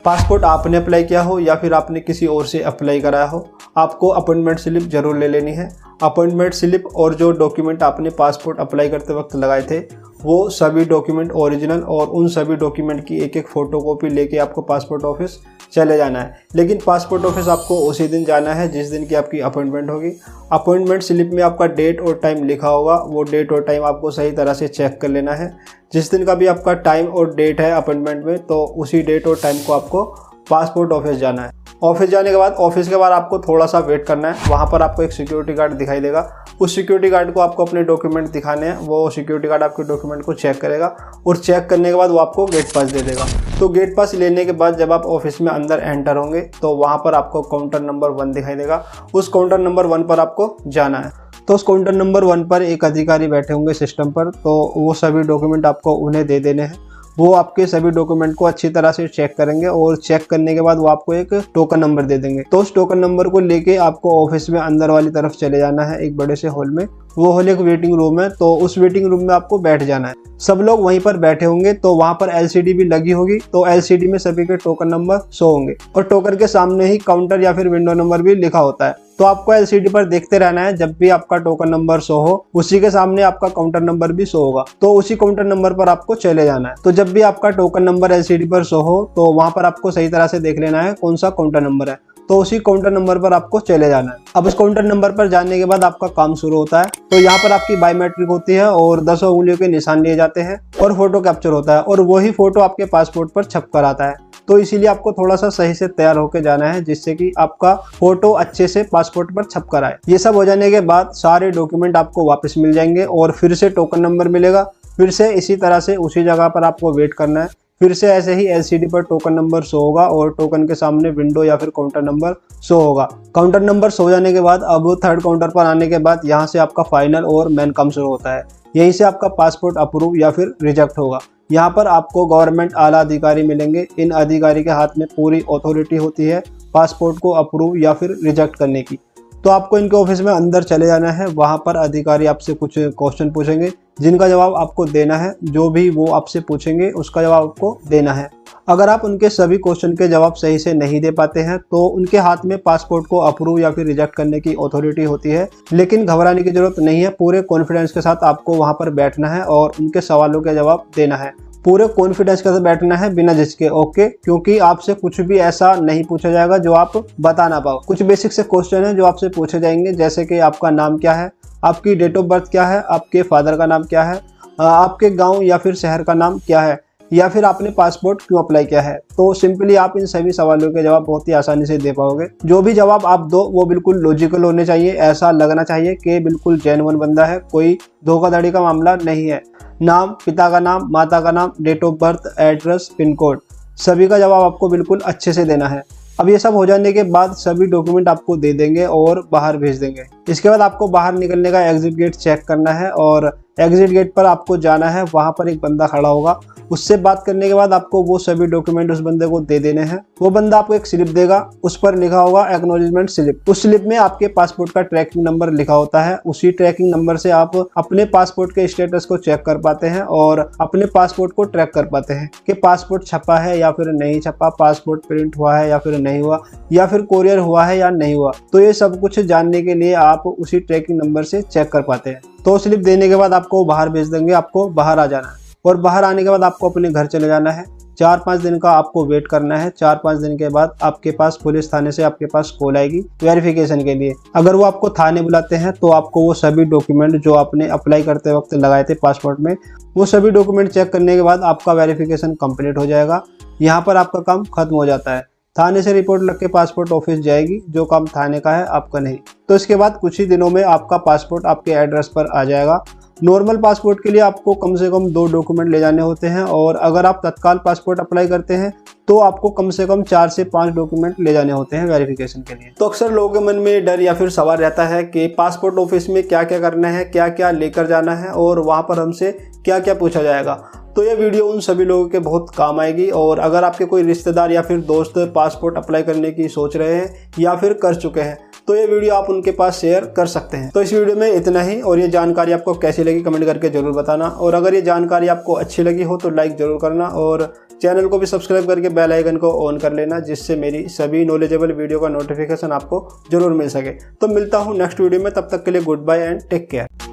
Passport आपने apply किया हो या फिर आपने किसी और से अप्लाई कराया हो, आपको अपॉइंटमेंट स्लिप जरूर ले लेनी है। अपॉइंटमेंट स्लिप और जो डॉक्यूमेंट आपने पासपोर्ट अप्लाई करते वक्त लगाए थे वो सभी डॉक्यूमेंट ओरिजिनल और उन सभी डॉक्यूमेंट की एक एक फ़ोटोकॉपी लेके आपको पासपोर्ट ऑफिस चले जाना है। लेकिन पासपोर्ट ऑफिस आपको उसी दिन जाना है जिस दिन की आपकी अपॉइंटमेंट होगी। अपॉइंटमेंट स्लिप में आपका डेट और टाइम लिखा होगा, वो डेट और टाइम आपको सही तरह से चेक कर लेना है। जिस दिन का भी आपका टाइम और डेट है अपॉइंटमेंट में, तो उसी डेट और टाइम को आपको पासपोर्ट ऑफिस जाना है। ऑफिस जाने के बाद ऑफिस के बाद आपको थोड़ा सा वेट करना है। वहाँ पर आपको एक सिक्योरिटी गार्ड दिखाई देगा, उस सिक्योरिटी गार्ड को आपको अपने डॉक्यूमेंट दिखाने हैं। वो सिक्योरिटी गार्ड आपके डॉक्यूमेंट को चेक करेगा और चेक करने के बाद वो आपको गेट पास दे देगा। तो गेट पास लेने के बाद जब आप ऑफिस में अंदर एंटर होंगे तो वहाँ पर आपको काउंटर नंबर 1 दिखाई देगा। उस काउंटर नंबर 1 पर आपको जाना है। तो उस काउंटर नंबर 1 पर एक अधिकारी बैठे होंगे सिस्टम पर, तो वो सभी डॉक्यूमेंट आपको उन्हें दे देने हैं। वो आपके सभी डॉक्यूमेंट को अच्छी तरह से चेक करेंगे और चेक करने के बाद वो आपको एक टोकन नंबर दे देंगे। तो उस टोकन नंबर को लेके आपको ऑफिस में अंदर वाली तरफ चले जाना है, एक बड़े से हॉल में। वो हॉल एक वेटिंग रूम है, तो उस वेटिंग रूम में आपको बैठ जाना है। सब लोग वहीं पर बैठे होंगे, तो वहाँ पर LCD भी लगी होगी, तो LCD में सभी के टोकन नंबर शो होंगे और टोकन के सामने ही काउंटर या फिर विंडो नंबर भी लिखा होता है। तो आपको LCD पर देखते रहना है, जब भी आपका टोकन नंबर शो हो उसी के सामने आपका काउंटर नंबर भी शो होगा, तो उसी काउंटर नंबर पर आपको चले जाना है। तो जब भी आपका टोकन नंबर LCD पर शो हो तो वहाँ पर आपको सही तरह से देख लेना है कौन सा काउंटर नंबर है, तो उसी काउंटर नंबर पर आपको चले जाना है। अब उस काउंटर नंबर पर जाने के बाद आपका काम शुरू होता है। तो यहाँ पर आपकी बायोमेट्रिक होती है और 10 उंगलियों के निशान लिए जाते हैं और फोटो कैप्चर होता है और वही फोटो आपके पासपोर्ट पर छप कर आता है। तो इसीलिए आपको थोड़ा सा सही से तैयार होकर जाना है जिससे कि आपका फोटो अच्छे से पासपोर्ट पर छप कर आए। ये सब हो जाने के बाद सारे डॉक्यूमेंट आपको वापस मिल जाएंगे और फिर से टोकन नंबर मिलेगा। फिर से इसी तरह से उसी जगह पर आपको वेट करना है। फिर से ऐसे ही LCD पर टोकन नंबर शो होगा और टोकन के सामने विंडो या फिर काउंटर नंबर शो होगा। काउंटर नंबर शो जाने के बाद अब थर्ड काउंटर पर आने के बाद यहाँ से आपका फाइनल और मेन काम शुरू होता है। यहीं से आपका पासपोर्ट अप्रूव या फिर रिजेक्ट होगा। यहाँ पर आपको गवर्नमेंट आला अधिकारी मिलेंगे। इन अधिकारी के हाथ में पूरी अथॉरिटी होती है पासपोर्ट को अप्रूव या फिर रिजेक्ट करने की। तो आपको इनके ऑफिस में अंदर चले जाना है। वहाँ पर अधिकारी आपसे कुछ क्वेश्चन पूछेंगे जिनका जवाब आपको देना है। जो भी वो आपसे पूछेंगे उसका जवाब आपको देना है। अगर आप उनके सभी क्वेश्चन के जवाब सही से नहीं दे पाते हैं तो उनके हाथ में पासपोर्ट को अप्रूव या फिर रिजेक्ट करने की अथॉरिटी होती है। लेकिन घबराने की जरूरत नहीं है, पूरे कॉन्फिडेंस के साथ आपको वहाँ पर बैठना है और उनके सवालों के जवाब देना है। पूरे कॉन्फिडेंस के साथ बैठना है बिना झिझके, ओके, क्योंकि आपसे कुछ भी ऐसा नहीं पूछा जाएगा जो आप बता ना पाओ। कुछ बेसिक से क्वेश्चन है जो आपसे पूछे जाएंगे, जैसे कि आपका नाम क्या है, आपकी डेट ऑफ बर्थ क्या है, आपके फादर का नाम क्या है, आपके गांव या फिर शहर का नाम क्या है, या फिर आपने पासपोर्ट क्यों अप्लाई किया है। तो सिंपली आप इन सभी सवालों के जवाब बहुत ही आसानी से दे पाओगे। जो भी जवाब आप दो वो बिल्कुल लॉजिकल होने चाहिए। ऐसा लगना चाहिए कि बिल्कुल जेन्युइन बंदा है, कोई धोखाधड़ी का मामला नहीं है। नाम, पिता का नाम, माता का नाम, date of birth, address, pin code, सभी का जवाब आपको बिल्कुल अच्छे से देना है। अब ये सब हो जाने के बाद सभी डॉक्यूमेंट आपको दे देंगे और बाहर भेज देंगे। इसके बाद आपको बाहर निकलने का एग्जिट गेट चेक करना है और एग्जिट गेट पर आपको जाना है। वहाँ पर एक बंदा खड़ा होगा, उससे बात करने के बाद आपको वो सभी डॉक्यूमेंट उस बंदे को दे देने हैं। वो बंदा आपको एक स्लिप देगा, उस पर लिखा होगा एक्नॉलेजमेंट स्लिप। उस स्लिप में आपके पासपोर्ट का ट्रैकिंग नंबर लिखा होता है। उसी ट्रैकिंग नंबर से आप अपने पासपोर्ट के स्टेटस को चेक कर पाते हैं और अपने पासपोर्ट को ट्रैक कर पाते हैं कि पासपोर्ट छपा है या फिर नहीं छपा, पासपोर्ट प्रिंट हुआ है या फिर नहीं हुआ, या फिर कोरियर हुआ है या नहीं हुआ। तो ये सब कुछ जानने के लिए आप उसी ट्रैकिंग नंबर से चेक कर पाते हैं। तो स्लिप देने के बाद आपको बाहर भेज देंगे, आपको बाहर आ जाना है और बाहर आने के बाद आपको अपने घर चले जाना है। 4-5 दिन का आपको वेट करना है। 4-5 दिन के बाद आपके पास पुलिस थाने से आपके पास कॉल आएगी वेरिफिकेशन के लिए। अगर वो आपको थाने बुलाते हैं तो आपको वो सभी डॉक्यूमेंट जो आपने अप्लाई करते वक्त लगाए थे पासपोर्ट में, वो सभी डॉक्यूमेंट चेक करने के बाद आपका वेरिफिकेशन कंप्लीट हो जाएगा। यहाँ पर आपका काम खत्म हो जाता है। थाने से रिपोर्ट लग के पासपोर्ट ऑफिस जाएगी, जो काम थाने का है आपका नहीं। तो इसके बाद कुछ ही दिनों में आपका पासपोर्ट आपके एड्रेस पर आ जाएगा। नॉर्मल पासपोर्ट के लिए आपको कम से कम 2 डॉक्यूमेंट ले जाने होते हैं और अगर आप तत्काल पासपोर्ट अप्लाई करते हैं तो आपको कम से कम 4 से 5 डॉक्यूमेंट ले जाने होते हैं वेरिफिकेशन के लिए। तो अक्सर लोगों के मन में डर या फिर सवाल रहता है कि पासपोर्ट ऑफिस में क्या क्या करना है, क्या क्या लेकर जाना है और वहाँ पर हमसे क्या क्या पूछा जाएगा। तो ये वीडियो उन सभी लोगों के बहुत काम आएगी। और अगर आपके कोई रिश्तेदार या फिर दोस्त पासपोर्ट अप्लाई करने की सोच रहे हैं या फिर कर चुके हैं तो ये वीडियो आप उनके पास शेयर कर सकते हैं। तो इस वीडियो में इतना ही, और ये जानकारी आपको कैसी लगी कमेंट करके जरूर बताना। और अगर ये जानकारी आपको अच्छी लगी हो तो लाइक जरूर करना और चैनल को भी सब्सक्राइब करके बेल आइकन को ऑन कर लेना, जिससे मेरी सभी नॉलेजेबल वीडियो का नोटिफिकेशन आपको जरूर मिल सके। तो मिलता हूँ नेक्स्ट वीडियो में, तब तक के लिए goodbye and take care.